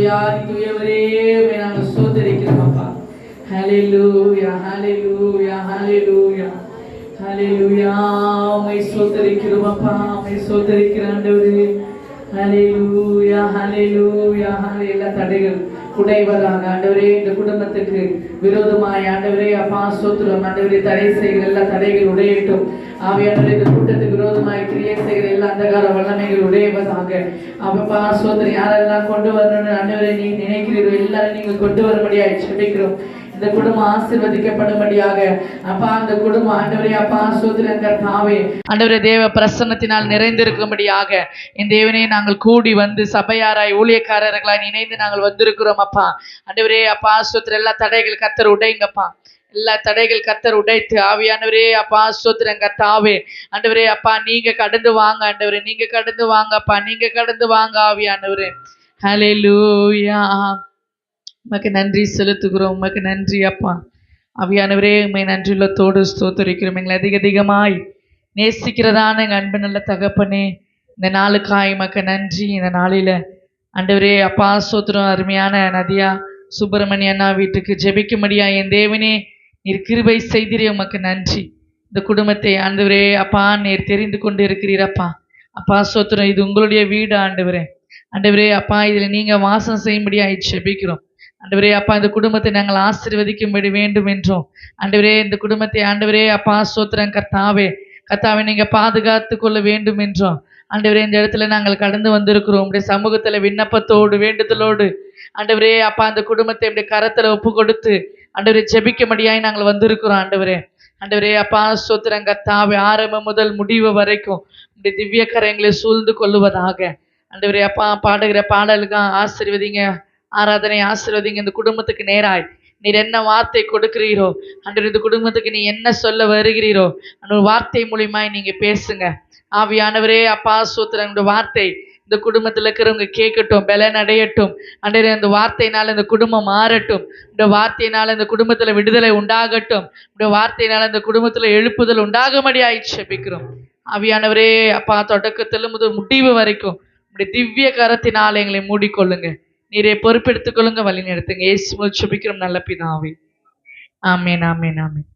ஹalleluya தூயவரே நாங்கள் ஸ்தோத்திரிக்கிறோம் அப்பா. ஹalleluya ஹalleluya ஹalleluya ஹalleluya உம்மை ஸ்தோத்திரிக்கிறோம் அப்பா. உம்மை ஸ்தோத்திரிக்கிற ஆண்டவரே. ஹalleluya ஹalleluya எல்லா தடைகள் உடைவதாக ஆண்டவரே. இந்த குடும்பத்துக்கு விரோதமாய் ஆண்டவரே அப்பா ஸ்தோத்திரம் ஆண்டவரே. தடை செய்கிற எல்லா தடைகள் உடையட்டும். ஆவியானவரே இந்த கூட்டத்துக்கு விரோதமாய் கிரியை செய்கிற எல்லா அந்தகார வல்லமைகள் உடையவதாக. அப்பா ஸ்தோத்திரம் யாரெல்லாம் கொண்டு வரணும்னு ஆண்டவரே நீ நினைக்கிறீரோ எல்லாரும் நீங்கள் கொண்டு வரும்படியாக ஜெபிக்கிறோம். இந்த குடும்பம் ஆசீர்வதிக்கப்படும்படியாக அப்பா அந்த குடும்பம் ஆண்டவரே அப்பா ஸ்தோத்திரம் கர்த்தாவே ஆண்டவரே தேவ பிரசன்னத்தினால் நிறைந்திருக்கும்படியாக இந்த தேவனே நாங்கள் கூடி வந்து சபையாராய் ஊழியக்காரர்களாய் இணைந்து நாங்கள் வந்திருக்கிறோம் அப்பா. ஆண்டவரே அப்பா ஸ்தோத்திரம் எல்லா தடைகள் கர்த்தர் உடைங்கப்பா. எல்லா தடைகள் கர்த்தர் உடைத்து ஆவியானவரே அப்பா ஸ்தோத்திரம் கர்த்தாவே ஆண்டவரே அப்பா நீங்க கடந்து வாங்க ஆண்டவரே. நீங்க கடந்து வாங்கப்பா. நீங்க கடந்து வாங்க ஆவியானவரே. ஹல்லேலூயா. உமக்கு நன்றி செலுத்துகிறோம். உமக்கு நன்றி அப்பா. ஆவியானவரே உம்மை நன்றியுள்ளத்தோடு ஸ்தோத்திரிக்கிறோம். எங்களை அதிகமாய் நேசிக்கிறதான எங்கள் அன்பு நல்ல தகப்பனே இந்த நாளுக்காய் உமக்கு நன்றி. இந்த நாளில் ஆண்டவரே அப்பா ஸ்தோத்திரம் அருமையான நதியா சுப்பிரமணிய அண்ணா வீட்டுக்கு ஜெபிக்கும்படியா என் தேவனே நீர் கிருபை செய்திரே உமக்கு நன்றி. இந்த குடும்பத்தை ஆண்டவரே அப்பா நீர் தெரிந்து கொண்டு இருக்கிறீரப்பா. அப்பா ஸ்தோத்திரம் இது உங்களுடைய வீடு ஆண்டவரே. ஆண்டவரே அப்பா இதில் நீங்கள் வாசம் செய்யும்படியாய் ஜெபிக்கிறோம். ஆண்டவரே அப்பா இந்த குடும்பத்தை நாங்கள் ஆசீர்வதிக்கும்படி வேண்டும் என்றோம். ஆண்டவரே இந்த குடும்பத்தை ஆண்டவரே அப்பா ஸ்தோத்திரம் கர்த்தாவே கர்த்தாவை நீங்கள் பாதுகாத்து கொள்ள வேண்டும் என்றோம். ஆண்டவரே இந்த இடத்துல நாங்கள் கடந்து வந்திருக்கிறோம். உங்களுடைய சமூகத்தில் விண்ணப்பத்தோடு வேண்டுதலோடு ஆண்டவரே அப்பா அந்த குடும்பத்தை இப்படி கரத்தில் ஒப்பு கொடுத்து ஆண்டவரே ஜெபிக்கும்படியாய் நாங்கள் வந்திருக்கிறோம் ஆண்டவரே. ஆண்டவரே அப்பா ஸ்தோத்திரம் கர்த்தாவே ஆரம்பம் முதல் முடிவு வரைக்கும் இந்த திவ்ய கரங்களை சூழ்ந்து கொள்ளுவதாக. ஆண்டவரே அப்பா பாடுகிற பாடலுக்கு ஆசீர்வதிங்க. ஆராதனை ஆசீர்வதிங்க. இந்த குடும்பத்துக்கு நேராய் நீர் என்ன வார்த்தை கொடுக்கிறீரோ ஆண்டவரே இந்த குடும்பத்துக்கு நீ என்ன சொல்ல வருகிறீரோ அந்த வார்த்தை மூலியமாய் நீங்க பேசுங்க ஆவியானவரே. அப்பா ஸ்தோத்திரம் இந்த வார்த்தை இந்த குடும்பத்தில் இருக்கிறவங்க கேட்கட்டும், பலன் அடையட்டும் ஆண்டவரே. அந்த வார்த்தையினால இந்த குடும்பம் மாறட்டும். இந்த வார்த்தையினால இந்த குடும்பத்தில் விடுதலை உண்டாகட்டும். இந்த வார்த்தையினால இந்த குடும்பத்தில் எழுப்புதல் உண்டாகும்படியாய் ஜெபிக்கிறோம் ஆவியானவரே. அப்பா தொடக்கத்தில் முதல் முடிவு வரைக்கும் உடைய திவ்ய கரத்தினால் எங்களை மூடிக்கொள்ளுங்க. நீரே பொறுப்பெடுத்துக் கொள்ளுங்க, வழி நடத்துங்க. இயேசுவில் ஜெபிக்கிறோம் நல்ல பிதாவே. ஆமென் ஆமென் ஆமென்.